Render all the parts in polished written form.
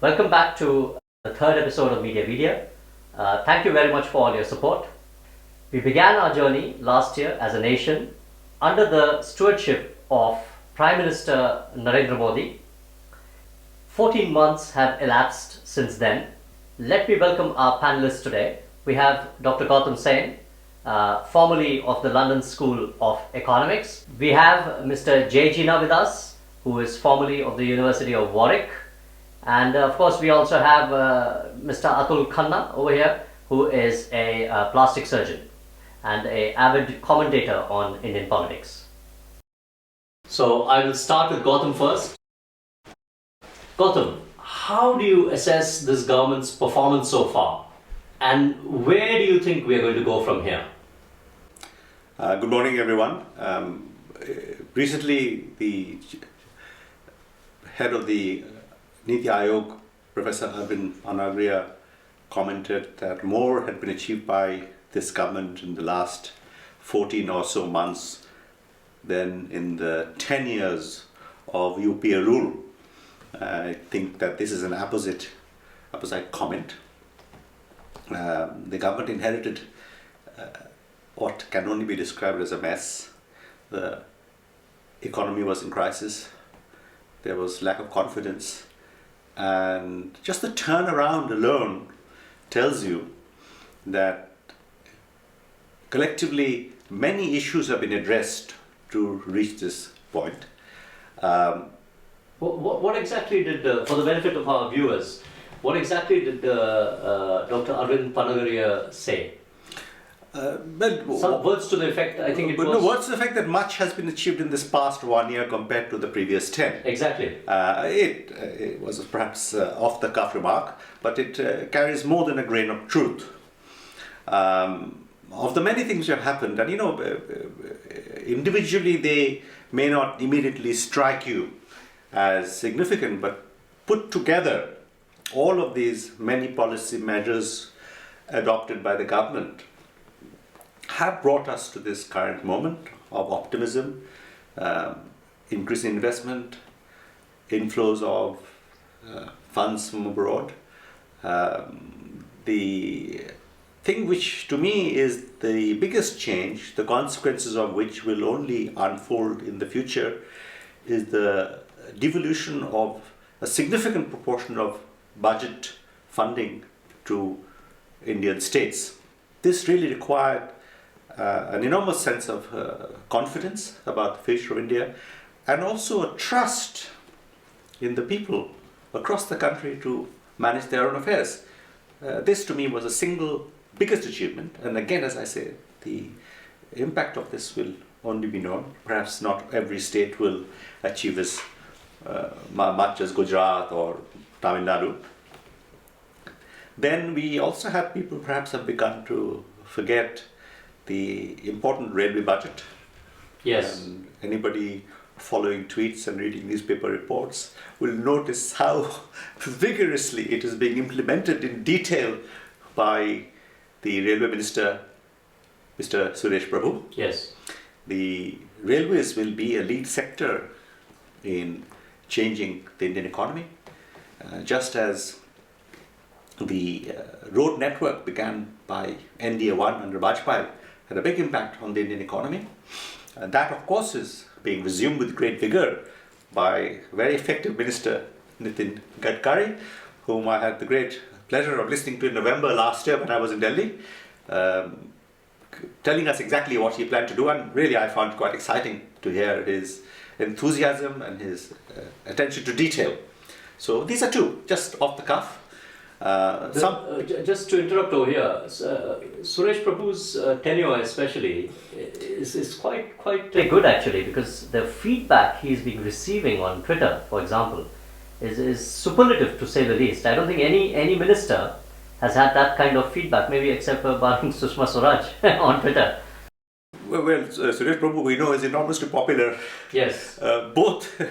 Welcome back to the third episode of Weediya. Thank you very much for all your support. We began our journey last year as a nation under the stewardship of Prime Minister Narendra Modi. 14 months have elapsed since then. Let me welcome our panelists today. We have Dr. Gautam Sen, formerly of the London School of Economics. We have Mr. J. Jina with us, who is formerly of the University of Warwick. And of course, we also have Mr. Atul Khanna over here, who is a plastic surgeon and an avid commentator on Indian politics. So I will start with Gautam first. Gautam, how do you assess this government's performance so far? And where do you think we are going to go from here? Good morning, everyone. Recently, the head of the Niti Aayog, Professor Arvind Anagria, commented that more had been achieved by this government in the last 14 or so months than in the 10 years of UPA rule. I think that this is an apposite comment. The government inherited what can only be described as a mess. The economy was in crisis. There was lack of confidence. And just the turnaround alone tells you that collectively many issues have been addressed to reach this point. What exactly did, for the benefit of our viewers, what exactly did Dr. Arvind Panagaria say? Some words to the effect, I think it was... No, words to the effect that much has been achieved in this past 1 year compared to the previous 10. Exactly. It was perhaps off-the-cuff remark, but it carries more than a grain of truth. Of the many things that have happened, and individually they may not immediately strike you as significant, but put together, all of these many policy measures adopted by the government have brought us to this current moment of optimism, increasing investment, inflows of funds from abroad. The thing which to me is the biggest change, the consequences of which will only unfold in the future, is the devolution of a significant proportion of budget funding to Indian states. This really required an enormous sense of confidence about the future of India, and also a trust in the people across the country to manage their own affairs. This to me was a single biggest achievement, and again, as I say, the impact of this will only be known. Perhaps not every state will achieve as much as Gujarat or Tamil Nadu. Then we also had people perhaps have begun to forget the important railway budget. Yes. And anybody following tweets and reading newspaper reports will notice how vigorously it is being implemented in detail by the railway minister, Mr. Suresh Prabhu. Yes. The railways will be a lead sector in changing the Indian economy, just as the road network began by NDA 1 under Vajpayee had a big impact on the Indian economy. And that, of course, is being resumed with great vigor by very effective Minister Nitin Gadkari, whom I had the great pleasure of listening to in November last year when I was in Delhi, telling us exactly what he planned to do. And really, I found it quite exciting to hear his enthusiasm and his attention to detail. So these are two, just off the cuff. Just to interrupt over here, Suresh Prabhu's tenure especially is quite good actually, because the feedback he's been receiving on Twitter, for example, is superlative to say the least. I don't think any minister has had that kind of feedback, maybe except for barring Sushma Swaraj on Twitter. Well, Suresh Prabhu, we know, is enormously popular. Yes. Both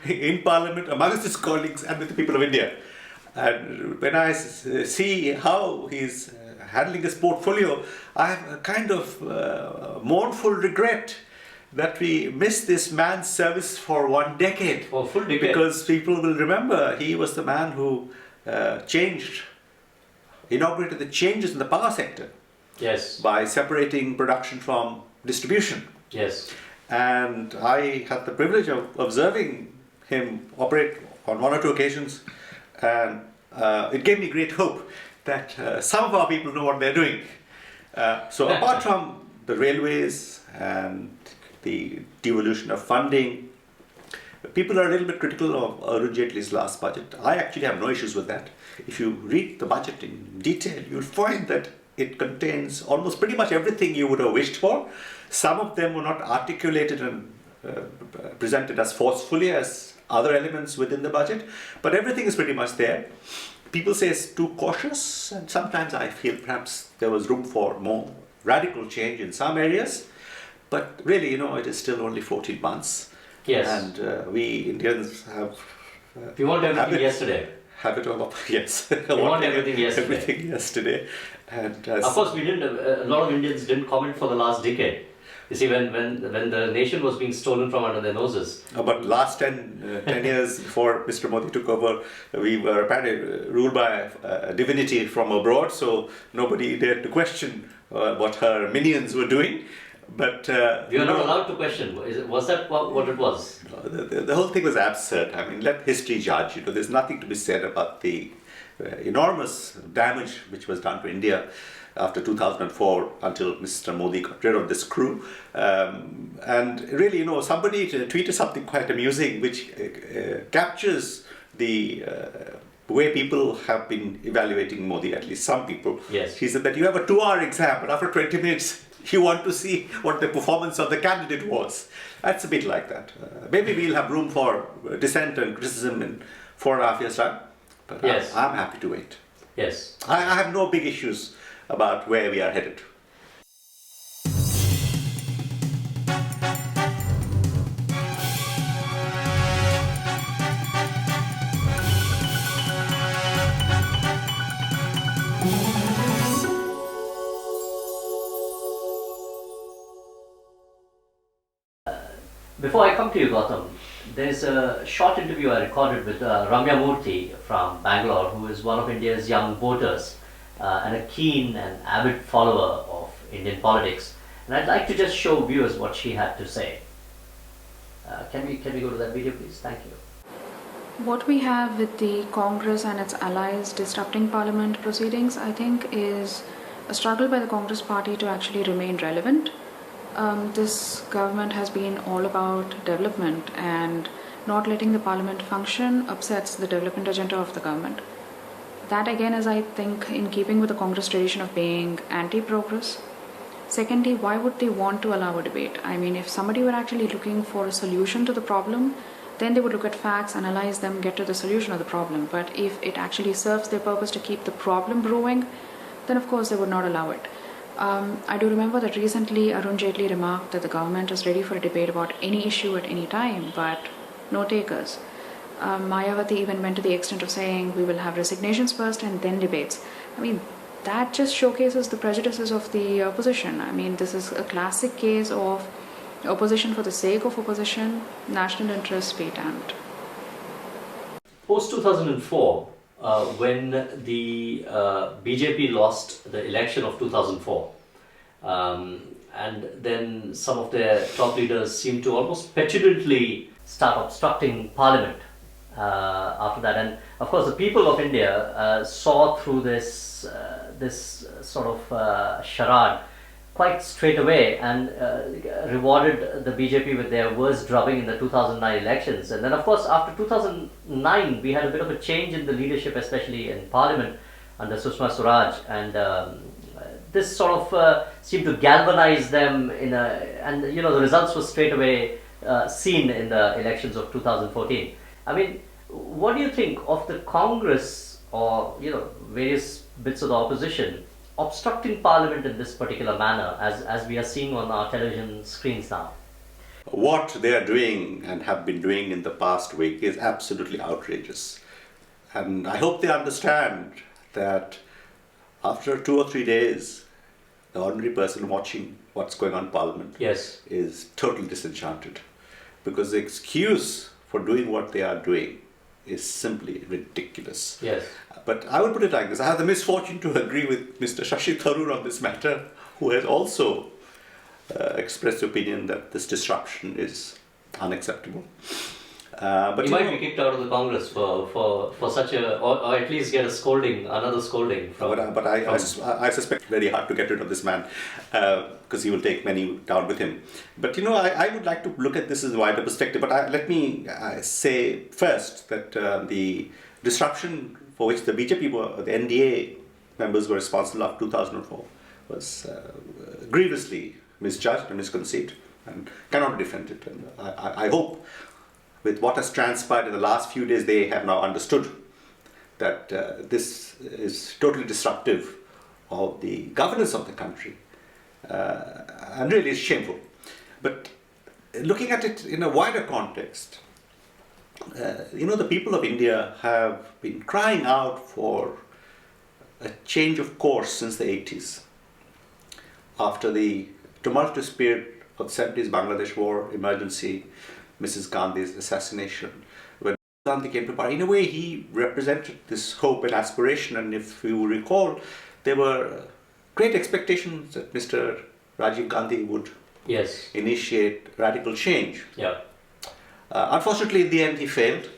in Parliament, amongst his colleagues, and with the people of India. And when I see how he's handling his portfolio, I have a kind of mournful regret that we missed this man's service for 1 decade. For a full decade. Because people will remember he was the man who inaugurated the changes in the power sector. Yes. By separating production from distribution. Yes. And I had the privilege of observing him operate on one or two occasions, and it gave me great hope that some of our people know what they're doing. So apart from the railways and the devolution of funding, people are a little bit critical of Arun Jaitley's last budget. I actually have no issues with that. If you read the budget in detail, you'll find that it contains almost pretty much everything you would have wished for. Some of them were not articulated and presented as forcefully as other elements within the budget, but everything is pretty much there. People say it's too cautious, and sometimes I feel perhaps there was room for more radical change in some areas, but really, it is still only 14 months. Yes. And we Indians have... we want everything yesterday. Have it all up, yes. We want everything yesterday. Everything yesterday. And of course, we didn't. A lot of Indians didn't comment for the last decade. You see, when the nation was being stolen from under their noses. But last 10 years before Mr. Modi took over, we were apparently ruled by a divinity from abroad, so nobody dared to question what her minions were doing. But we are not allowed to question. Was that what it was? The whole thing was absurd. I mean, let history judge. There's nothing to be said about the enormous damage which was done to India after 2004 until Mr. Modi got rid of this crew. And really, somebody tweeted something quite amusing which captures the way people have been evaluating Modi, at least some people. Yes. He said that you have a 2-hour exam, but after 20 minutes, you want to see what the performance of the candidate was. That's a bit like that. Maybe we'll have room for dissent and criticism in 4.5 years' time, but yes. I'm happy to wait. Yes. I have no big issues about where we are headed. Before I come to you, Gautam, there's a short interview I recorded with Ramya Murthy from Bangalore, who is one of India's young voters and a keen and avid follower of Indian politics. And I'd like to just show viewers what she had to say. Can we go to that video, please? Thank you. What we have with the Congress and its allies disrupting Parliament proceedings, I think, is a struggle by the Congress party to actually remain relevant. This government has been all about development, and not letting the Parliament function upsets the development agenda of the government. That again is, I think, in keeping with the Congress tradition of being anti-progress. Secondly, why would they want to allow a debate? I mean, if somebody were actually looking for a solution to the problem, then they would look at facts, analyze them, get to the solution of the problem. But if it actually serves their purpose to keep the problem brewing, then of course they would not allow it. I do remember that recently Arun Jaitley remarked that the government is ready for a debate about any issue at any time, but no takers. Mayawati even went to the extent of saying we will have resignations first and then debates. I mean, that just showcases the prejudices of the opposition. I mean, this is a classic case of opposition for the sake of opposition, national interests be damned. Post 2004, when the BJP lost the election of 2004, and then some of their top leaders seemed to almost petulantly start obstructing Parliament after that. And of course, the people of India saw through this sort of charade quite straight away and rewarded the BJP with their worst drubbing in the 2009 elections. And then of course after 2009 we had a bit of a change in the leadership, especially in Parliament under Sushma Swaraj, and this sort of seemed to galvanize them and the results were straight away seen in the elections of 2014. I mean, what do you think of the Congress or various bits of the opposition obstructing Parliament in this particular manner, as we are seeing on our television screens now? What they are doing and have been doing in the past week is absolutely outrageous. And I hope they understand that after 2 or 3 days, the ordinary person watching what's going on in Parliament is totally disenchanted. Because the excuse for doing what they are doing is simply ridiculous. Yes. But I would put it like this. I have the misfortune to agree with Mr. Shashi Tharoor on this matter, who has also expressed the opinion that this disruption is unacceptable. But He might be kicked out of the Congress for such a, or at least get a scolding, another scolding from. But I suspect very hard to get rid of this man because he will take many down with him. But I would like to look at this as a wider perspective. But let me say first that the disruption for which the BJP, the NDA members were responsible after 2004 was grievously misjudged and misconceived and cannot be defended. And I hope with what has transpired in the last few days, they have now understood that this is totally disruptive of the governance of the country and really is shameful. But looking at it in a wider context, the people of India have been crying out for a change of course since the 80s. After the tumultuous period of the 70s Bangladesh war, emergency, Mrs. Gandhi's assassination, when Gandhi came to power, in a way he represented this hope and aspiration, and if you recall, there were great expectations that Mr. Rajiv Gandhi would initiate radical change. Yeah. Unfortunately, in the end, he failed.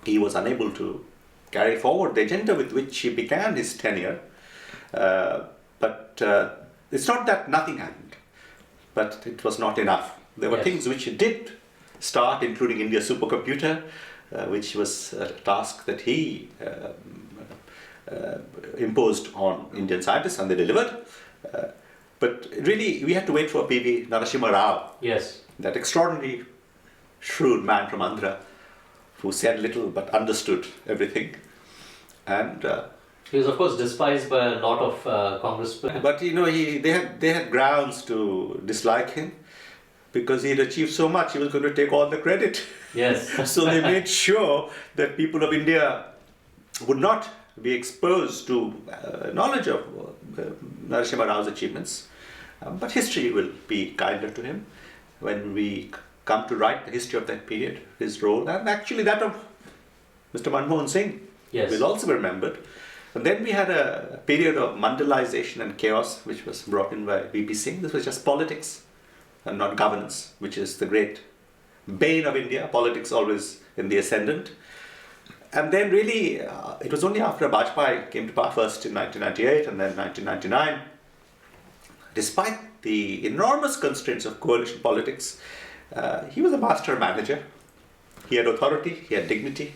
He was unable to carry forward the agenda with which he began his tenure. But it's not that nothing happened, but it was not enough. There were things which he did start, including India's supercomputer, which was a task that he imposed on Indian scientists, and they delivered. But really, we had to wait for P.V. Narasimha Rao, that extraordinary shrewd man from Andhra, who said little but understood everything. And he was, of course, despised by a lot of congressmen. But they had grounds to dislike him because he had achieved so much. He was going to take all the credit. Yes. So they made sure that people of India would not be exposed to knowledge of Narasimha Rao's achievements. But history will be kinder to him when we come to write the history of that period, his role, and actually that of Mr. Manmohan Singh will also be remembered. And then we had a period of Mandalization and chaos, which was brought in by VP Singh. This was just politics and not governance, which is the great bane of India, politics always in the ascendant. And then really, it was only after Bajpayee came to power first in 1998 and then 1999, despite the enormous constraints of coalition politics, he was a master manager. He had authority, he had dignity.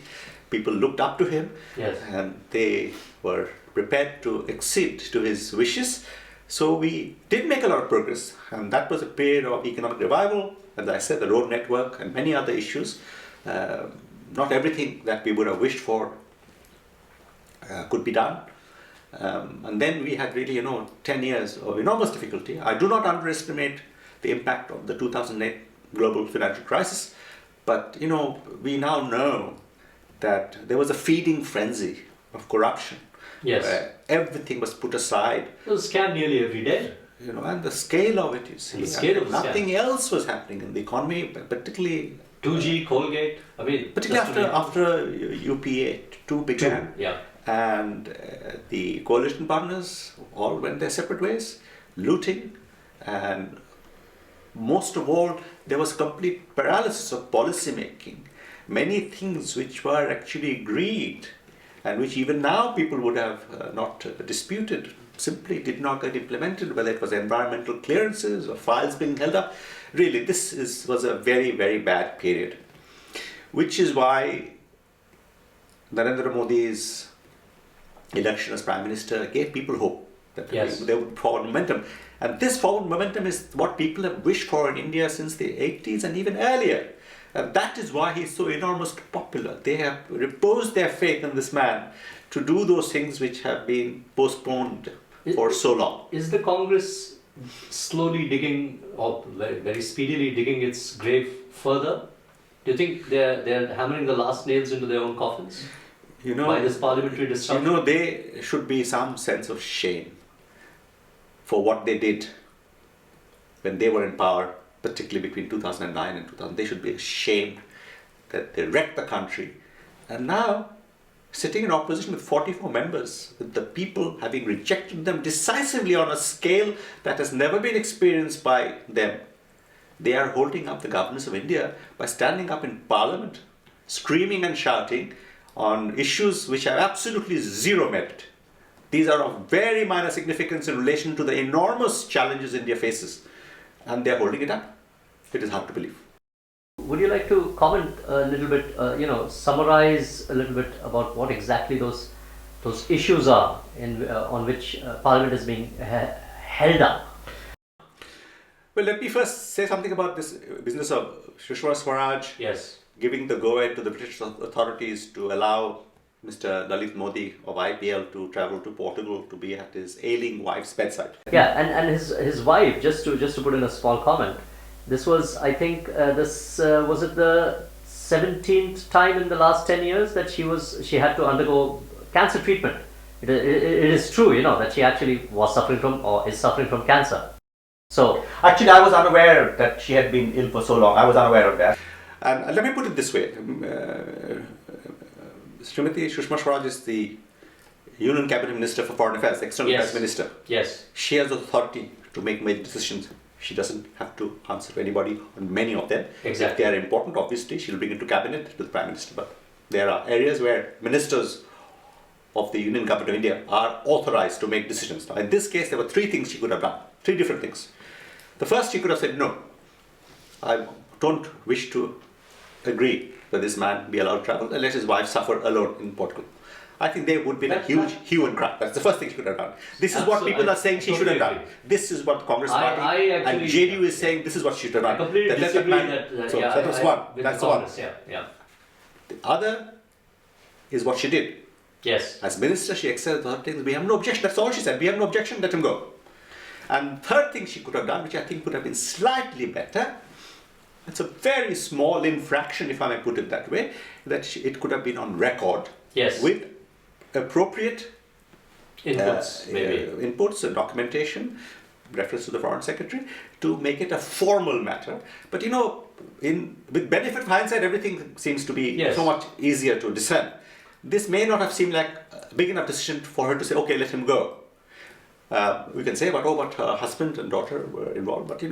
People looked up to him, and they were prepared to accede to his wishes. So we did make a lot of progress, and that was a period of economic revival. As I said, the road network and many other issues. Not everything that we would have wished for could be done. And then we had really, 10 years of enormous difficulty. I do not underestimate the impact of the 2008 global financial crisis, but, we now know that there was a feeding frenzy of corruption. Where everything was put aside. It was scammed nearly every day. And the scale of it, you see. The scale of nothing else was happening in the economy, particularly 2G, Colgate. Particularly after UPA 2 began. And the coalition partners all went their separate ways, looting, and most of all, there was complete paralysis of policy making. Many things which were actually agreed and which even now people would have not disputed simply did not get implemented, whether it was environmental clearances or files being held up. Really, this was a very, very bad period, which is why Narendra Modi's election as Prime Minister gave people hope that there would be forward momentum. And this forward momentum is what people have wished for in India since the 80s and even earlier. And that is why he's so enormously popular. They have reposed their faith in this man to do those things which have been postponed for so long. Is the Congress slowly digging, or very, very speedily digging its grave further? Do you think they're hammering the last nails into their own coffins by this parliamentary disruption? There should be some sense of shame for what they did when they were in power, particularly between 2009 and 2000. They should be ashamed that they wrecked the country. And now, sitting in opposition with 44 members, with the people having rejected them decisively on a scale that has never been experienced by them. They are holding up the governance of India by standing up in Parliament, screaming and shouting on issues which have absolutely zero merit. These are of very minor significance in relation to the enormous challenges India faces, and they are holding it up. It is hard to believe. Would you like to comment a little bit, summarize a little bit about what exactly those issues are on which Parliament is being held up? Well, let me first say something about this business of Sushma Swaraj giving the go-ahead to the British authorities to allow Mr. Lalit Modi of IPL to travel to Portugal to be at his ailing wife's bedside. Yeah, and his wife, just to put in a small comment, this was, I think, was it the 17th time in the last 10 years that she had to undergo cancer treatment. It is true, that she actually was suffering from or is suffering from cancer. So actually, I was unaware that she had been ill for so long. I was unaware of that. And let me put it this way. Srimati Sushma Swaraj is the Union Cabinet Minister for Foreign Affairs, External Affairs Minister. Yes. She has authority to make major decisions. She doesn't have to answer to anybody on many of them. Exactly. If they are important, obviously, she'll bring it to Cabinet, to the Prime Minister. But there are areas where ministers of the Union Government of India are authorized to make decisions. Now, in this case, there were three things she could have done. Three different things. The first, she could have said, no, I don't wish to agree that this man be allowed to travel and let his wife suffer alone in Portugal. I think there would be a huge hue and cry. That's the first thing she could have done. This is what people are saying she should have done. This is what the Congress Party and JDU is saying this is what she should have done. I completely disagree that was one. That's the one. Yeah. The other is what she did. Yes. As minister, she accepted other things. We have no objection. That's all she said. We have no objection. Let him go. And third thing she could have done, which I think would have been slightly better, it's a very small infraction, if I may put it that way, that it could have been on record with appropriate inputs and documentation, reference to the Foreign Secretary, to make it a formal matter. But with benefit of hindsight, everything seems to be so much easier to discern. This may not have seemed like a big enough decision for her to say, okay, let him go. We can say, but her husband and daughter were involved. But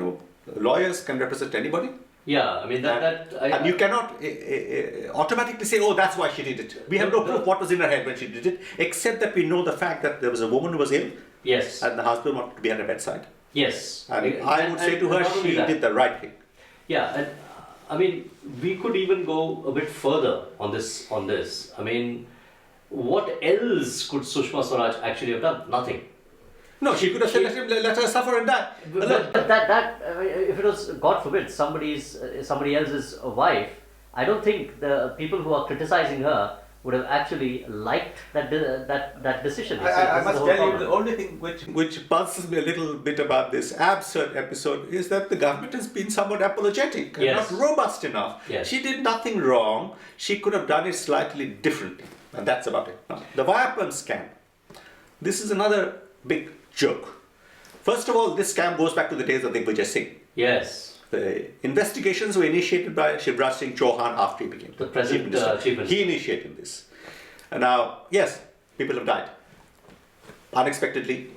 lawyers can represent anybody. Yeah, I mean and you cannot automatically say, oh, that's why she did it. We have no proof what was in her head when she did it, except that we know the fact that there was a woman who was ill. Yes. And the husband wanted to be at her bedside. Yes. And I would say to her, she did the right thing. Yeah, and I mean, we could even go a bit further on this. I mean, what else could Sushma Swaraj actually have done? Nothing. No, she could have said, let her suffer and die. But if it was, God forbid, somebody else's wife, I don't think the people who are criticizing her would have actually liked that decision. I must tell you, the only thing which puzzles me a little bit about this absurd episode is that the government has been somewhat apologetic and not robust enough. Yes. She did nothing wrong. She could have done it slightly differently. And that's about it. Now, the Weediya scam. This is another big joke. First of all, this scam goes back to the days of Digvijay Singh. Yes. The investigations were initiated by Shivraj Singh Chouhan after he became the present chief minister. He initiated this. And now, yes, people have died. Unexpectedly,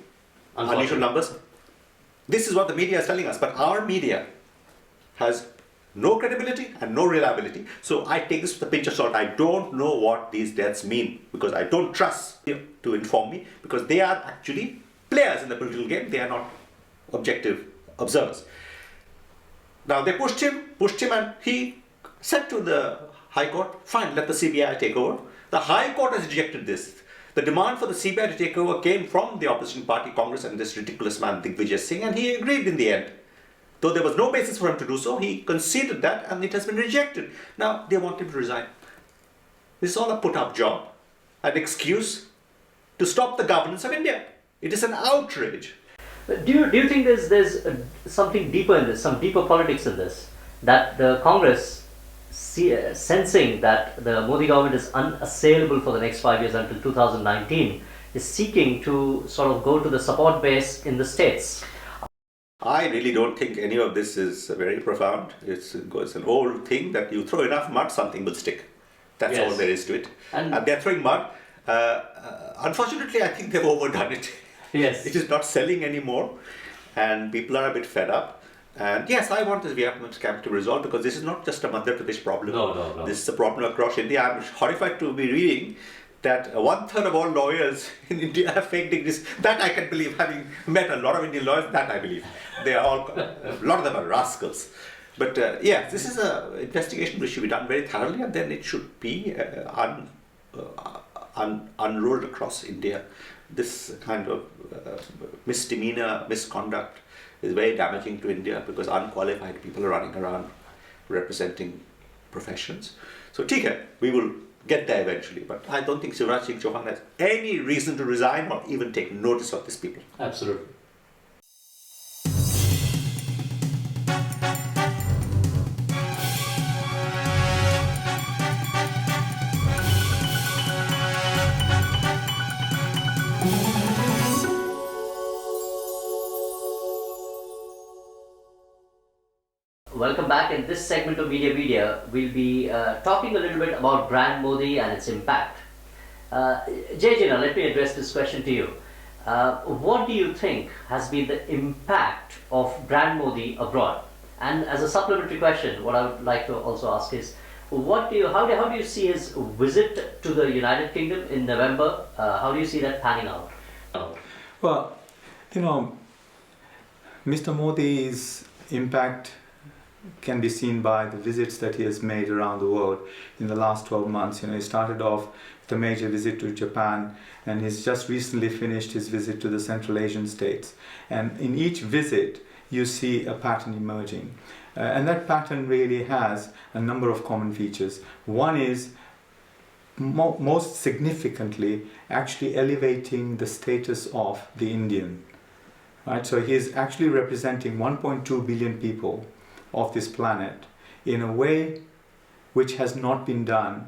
unusual numbers. This is what the media is telling us, but our media has no credibility and no reliability. So I take this with a pinch of salt. I don't know what these deaths mean because I don't trust them to inform me because they are actually players in the political game. They are not objective observers. Now they pushed him and he said to the High Court, fine, let the CBI take over. The High Court has rejected this. The demand for the CBI to take over came from the opposition party, Congress, and this ridiculous man, Digvijay Singh, and he agreed in the end. Though there was no basis for him to do so, he conceded that and it has been rejected. Now they want him to resign. This is all a put-up job, an excuse to stop the governance of India. It is an outrage. Do you think there's something deeper in this, some deeper politics in this, that the Congress, sensing that the Modi government is unassailable for the next 5 years until 2019, is seeking to sort of go to the support base in the states? I really don't think any of this is very profound. It's an old thing that you throw enough mud, something will stick. That's Yes. all there is to it. And- And they're throwing mud. Unfortunately, I think they've overdone it. Yes. It is not selling anymore, and people are a bit fed up. And yes, I want this Vietnam scam to resolve, because this is not just a Madhya Pradesh problem. No. This is a problem across India. I'm horrified to be reading that 1/3 of all lawyers in India have fake degrees. That I can believe, having met a lot of Indian lawyers, that I believe. They are all, a lot of them are rascals. But yeah, this is an investigation which should be done very thoroughly, and then it should be unrolled across India. This kind of misdemeanor, misconduct is very damaging to India, because unqualified people are running around representing professions. So, TK, we will get there eventually, but I don't think Shivraj Singh Chouhan has any reason to resign or even take notice of these people. Absolutely. Welcome back. In this segment of Weediya, we'll be talking a little bit about brand Modi and its impact. Jayjina, let me address this question to you. What do you think has been the impact of brand Modi abroad? And as a supplementary question, what I would like to also ask is, how do you see his visit to the United Kingdom in November? How do you see that panning out? Well, Mr. Modi's impact can be seen by the visits that he has made around the world in the last 12 months. He started off with a major visit to Japan, and he's just recently finished his visit to the Central Asian states. And in each visit, you see a pattern emerging. And that pattern really has a number of common features. One is, most significantly, actually elevating the status of the Indian. Right? So he is actually representing 1.2 billion people of this planet in a way which has not been done,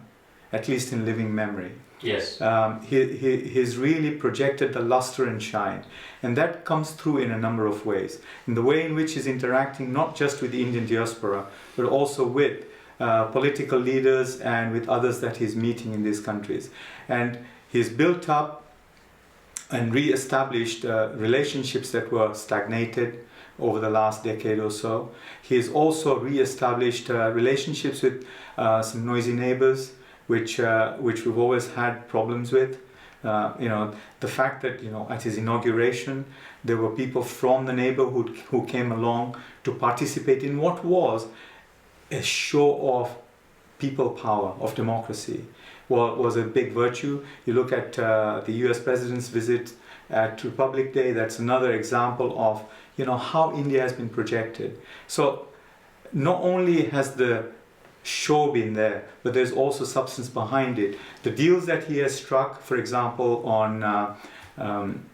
at least in living memory. Yes. He's really projected the luster and shine, and that comes through in a number of ways. In the way in which he's interacting not just with the Indian diaspora, but also with political leaders and with others that he's meeting in these countries. And he's built up and re-established relationships that were stagnated over the last decade or so. He has also re-established relationships with some noisy neighbors, which we've always had problems with. The fact that at his inauguration there were people from the neighborhood who came along to participate in what was a show of people power, of democracy, was a big virtue. You look at the US President's visit at Republic Day, that's another example of how India has been projected. So not only has the show been there, but there's also substance behind it. The deals that he has struck, for example, on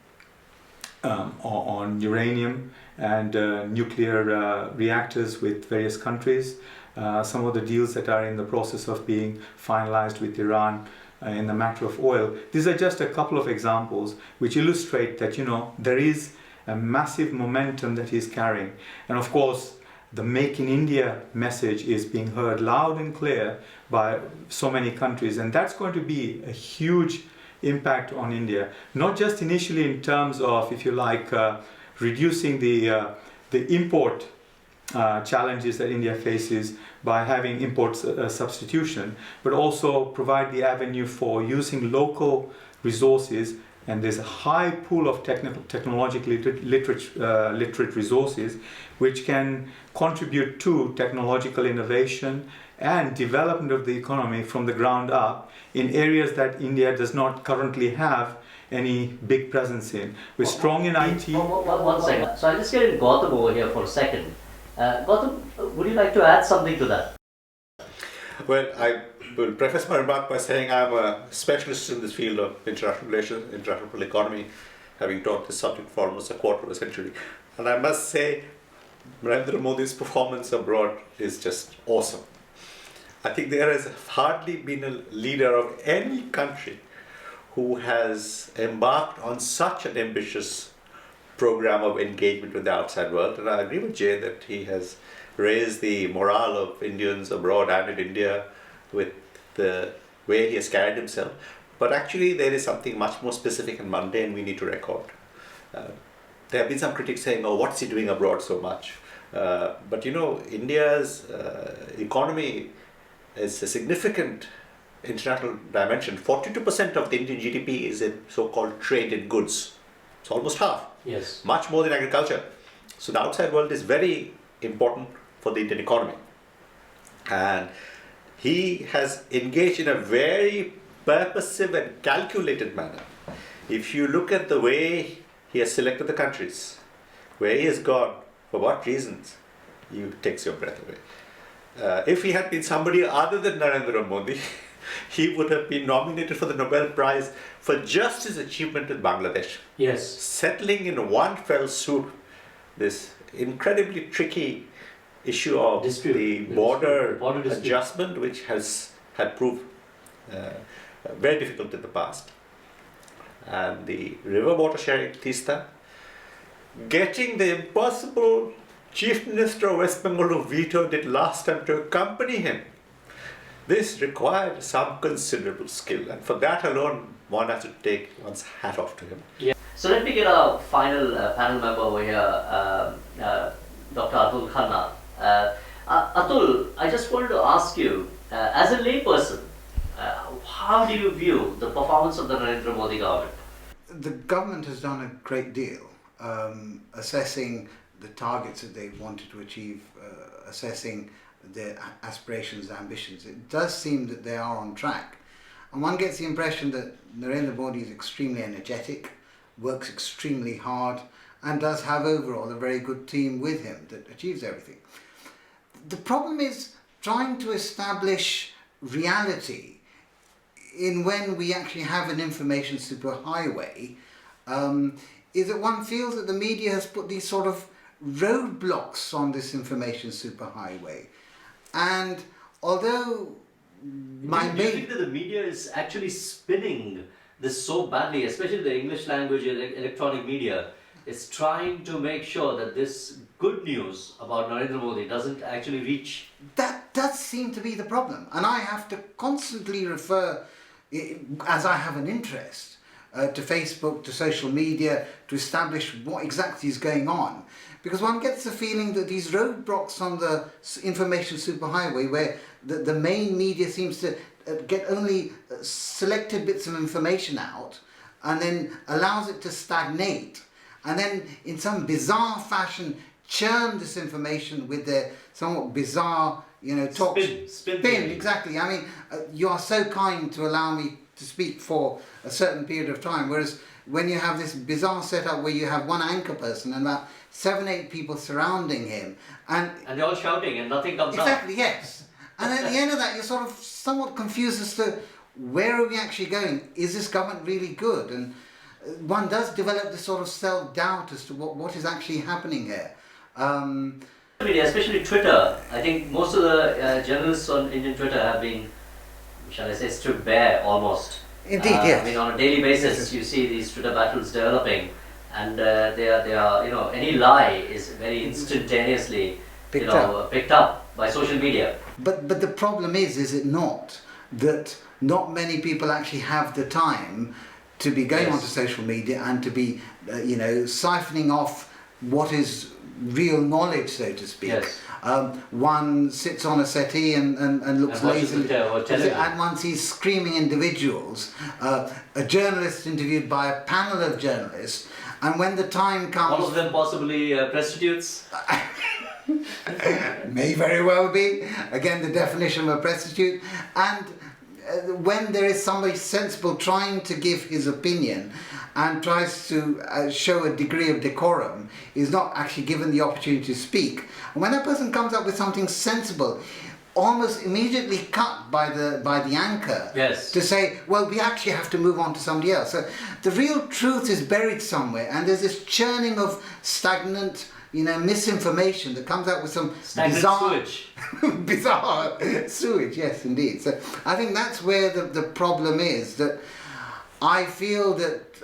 uranium and nuclear reactors with various countries, some of the deals that are in the process of being finalized with Iran in the matter of oil. These are just a couple of examples which illustrate that there is a massive momentum that he's carrying. And of course, the Make in India message is being heard loud and clear by so many countries, and that's going to be a huge impact on India, not just initially in terms of, if you like, reducing the import challenges that India faces by having import substitution, but also provide the avenue for using local resources. And there's a high pool of technologically literate resources which can contribute to technological innovation and development of the economy from the ground up in areas that India does not currently have any big presence in. We're strong in IT. One second. So I'll just get in Gautam over here for a second. Gautam, would you like to add something to that? Well, I will preface my remark by saying I'm a specialist in this field of international relations, international economy, having taught this subject for almost a quarter of a century. And I must say, Narendra Modi's performance abroad is just awesome. I think there has hardly been a leader of any country who has embarked on such an ambitious program of engagement with the outside world. And I agree with Jay that he has raised the morale of Indians abroad and in India with the way he has carried himself. But actually there is something much more specific and mundane we need to record. There have been some critics saying, oh, what's he doing abroad so much? But India's economy is a significant international dimension. 42% of the Indian GDP is in so-called trade in goods. It's almost half. Yes. Much more than agriculture. So the outside world is very important for the Indian economy. And he has engaged in a very purposive and calculated manner. If you look at the way he has selected the countries, where he has gone, for what reasons, it takes your breath away. If he had been somebody other than Narendra Modi, he would have been nominated for the Nobel Prize for just his achievement in Bangladesh. Yes. Settling in one fell swoop this incredibly tricky issue of the border adjustment, which had proved very difficult in the past, and the river water sharing Tista, getting the impossible Chief Minister of West Bengal who vetoed it last time to accompany him. This required some considerable skill, and for that alone one has to take one's hat off to him. Yeah. So let me get our final panel member over here, Dr. Atul Khanna. Atul, I just wanted to ask you, as a layperson, how do you view the performance of the Narendra Modi government? The government has done a great deal, assessing the targets that they wanted to achieve, assessing their aspirations, ambitions. It does seem that they are on track. And one gets the impression that Narendra Modi is extremely energetic, works extremely hard, and does have overall a very good team with him that achieves everything. The problem is trying to establish reality in when we actually have an information superhighway, is that one feels that the media has put these sort of roadblocks on this information superhighway. And although Do you think that the media is actually spinning this so badly, especially the English language electronic media, is trying to make sure that this good news about Narendra Modi doesn't actually reach? That does seem to be the problem. And I have to constantly refer, as I have an interest, to Facebook, to social media, to establish what exactly is going on. Because one gets the feeling that these roadblocks on the information superhighway, where the main media seems to get only selected bits of information out and then allows it to stagnate, and then in some bizarre fashion churn this information with their somewhat bizarre, talk. Spin, exactly. I mean, you are so kind to allow me to speak for a certain period of time, whereas when you have this bizarre setup where you have one anchor person and about 7-8 people surrounding him, and they're all shouting and nothing comes out. Exactly, yes. And at the end of that, you're sort of somewhat confused as to where are we actually going? Is this government really good? And one does develop this sort of self-doubt as to what is actually happening here. Especially Twitter. I think most of the journalists on Indian Twitter have been, shall I say, stripped bare almost. Indeed, yes. I mean, on a daily basis, you see these Twitter battles developing, and they are, any lie is very instantaneously, picked up by social media. But the problem is it not, that not many people actually have the time to be going onto social media and to be, siphoning off what is real knowledge, so to speak. Yes. One sits on a settee and looks lazily, and one sees screaming individuals. A journalist interviewed by a panel of journalists, and when the time comes, all of them possibly prostitutes. May very well be. Again, the definition of a prostitute. And when there is somebody sensible trying to give his opinion and tries to show a degree of decorum, is not actually given the opportunity to speak. And when that person comes up with something sensible, almost immediately cut by the anchor, to say, well, we actually have to move on to somebody else. So the real truth is buried somewhere, and there's this churning of stagnant, misinformation that comes out with some bizarre sewage, yes, indeed. So I think that's where the problem is, that I feel that,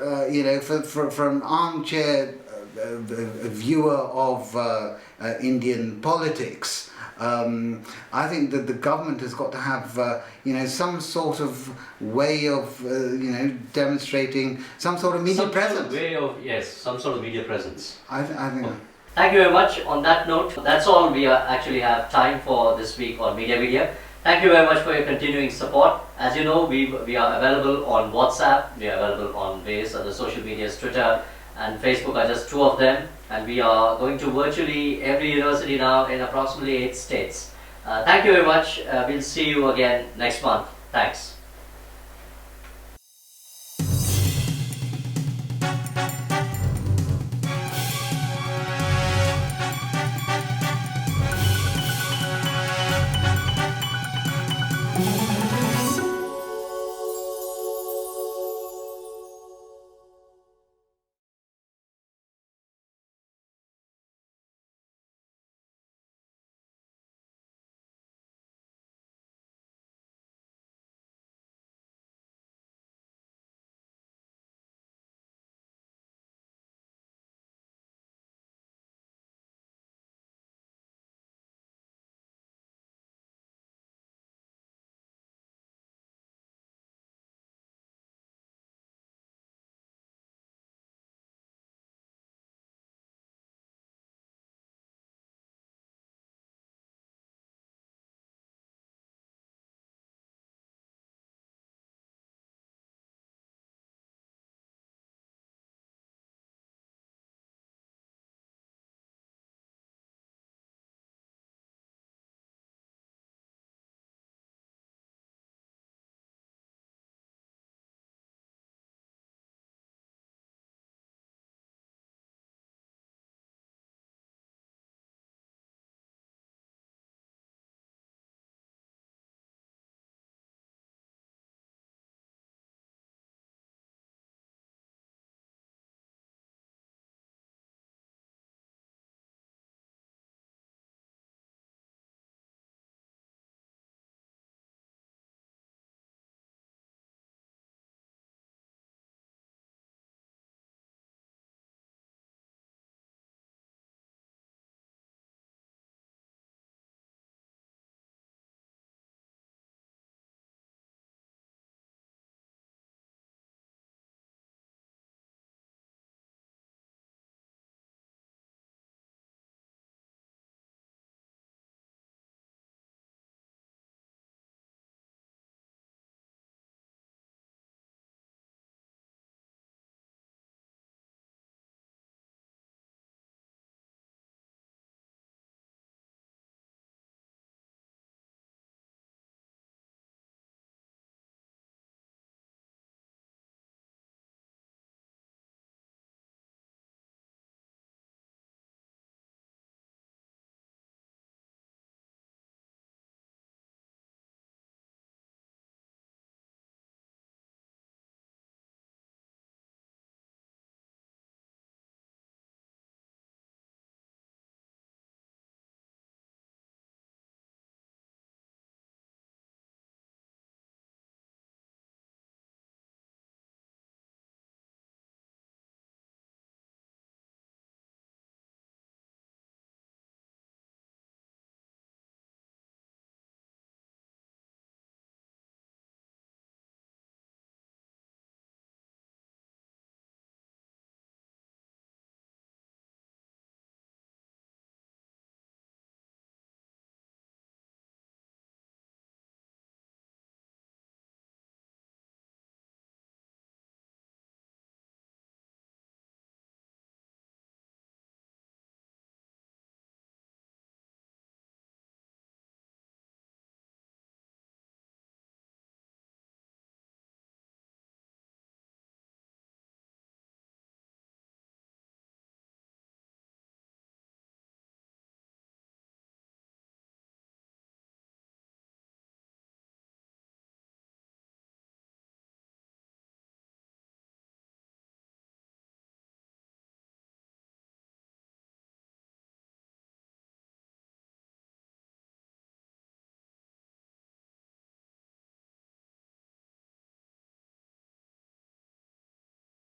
for an armchair viewer of Indian politics, I think that the government has got to have, some sort of way of, demonstrating some sort of media presence. Some sort of media presence. I think. Thank you very much. On that note, that's all we actually have time for this week on Media. Thank you very much for your continuing support. As you know, we are available on WhatsApp, we are available on various other social medias, Twitter and Facebook are just two of them. And we are going to virtually every university now in approximately 8 states. Thank you very much. We'll see you again next month. Thanks.